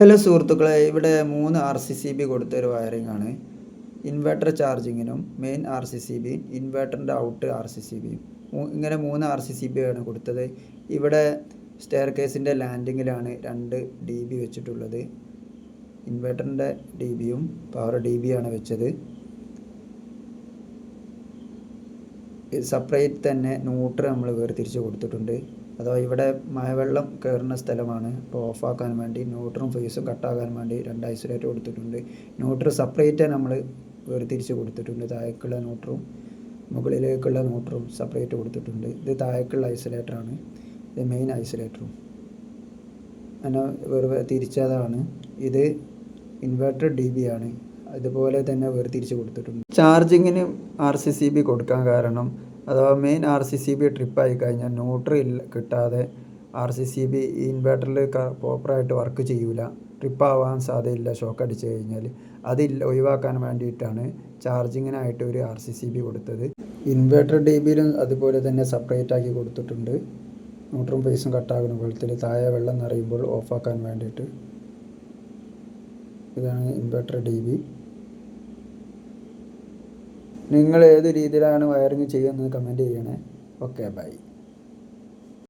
Hello സുഹൃത്തുക്കളെ, ഇവിടെ 3 RCCB കൊടുത്തൊരു വയറിംഗ് ആണ്. ഇൻവെർട്ടർ ചാർജിങ്ങിനും മെയിൻ RCCB, ഇൻവെർട്ടറിൻ്റെ ഔട്ട് RCCB, ഇങ്ങനെ 3 RCCB ആണ് കൊടുത്തത്. ഇവിടെ സ്റ്റെയർ കേസിൻ്റെ ലാൻഡിങ്ങിലാണ് 2 dB വെച്ചിട്ടുള്ളത്. ഇൻവെർട്ടറിൻ്റെ dBയും പവർ dBയാണ് വെച്ചത്. സെപ്പറേറ്റ് തന്നെ ന്യൂട്രൽ നമ്മൾ വേർതിരിച്ച് കൊടുത്തിട്ടുണ്ട്. അഥവാ ഇവിടെ മഴവെള്ളം കയറുന്ന സ്ഥലമാണ്. അപ്പോൾ ഓഫാക്കാൻ വേണ്ടി ന്യൂട്രലും ഫേസും കട്ടാകാൻ വേണ്ടി 2 ഐസൊലേറ്റർ കൊടുത്തിട്ടുണ്ട്. ന്യൂട്രൽ സെപ്പറേറ്റ് നമ്മൾ വേർതിരിച്ച് കൊടുത്തിട്ടുണ്ട്. താഴേക്കുള്ള ന്യൂട്രലും മുകളിലേക്കുള്ള ന്യൂട്രലും സെപ്പറേറ്റ് കൊടുത്തിട്ടുണ്ട്. ഇത് താഴേക്കുള്ള ഐസൊലേറ്ററാണ്, ഇത് മെയിൻ ഐസൊലേറ്ററും അങ്ങനെ തിരിച്ചതാണ്. ഇത് ഇൻവെർട്ടർ dB ആണ്, അതുപോലെ തന്നെ വേർതിരിച്ച് കൊടുത്തിട്ടുണ്ട്. ചാർജിങ്ങിന് RCCB കൊടുക്കാൻ കാരണം, അഥവാ മെയിൻ RCCB ട്രിപ്പായി കഴിഞ്ഞാൽ ന്യൂട്രൽ കിട്ടാതെ RCCB ഈ ഇൻവെർട്ടറിൽ പ്രോപ്പറായിട്ട് വർക്ക് ചെയ്യൂല, ട്രിപ്പാവാൻ സാധ്യതയില്ല ഷോക്ക് അടിച്ചു കഴിഞ്ഞാൽ. അതില്ല ഒഴിവാക്കാൻ വേണ്ടിയിട്ടാണ് ചാർജിങ്ങിനായിട്ട് ഒരു RCCB കൊടുത്തത്. ഇൻവെർട്ടർ dBയിലും അതുപോലെ തന്നെ സെപ്പറേറ്റ് ആക്കി കൊടുത്തിട്ടുണ്ട്. ന്യൂട്രലും ഫേസും കട്ടാകുന്ന കുളത്തിൽ താഴെ വെള്ളം നിറയുമ്പോൾ ഓഫാക്കാൻ വേണ്ടിയിട്ട്. ഇതാണ് ഇൻവെർട്ടർ dB. നിങ്ങൾ ഏത് രീതിയിലാണ് വയറിങ് ചെയ്യുന്നത് കമൻറ്റ് ചെയ്യണേ. Okay, by.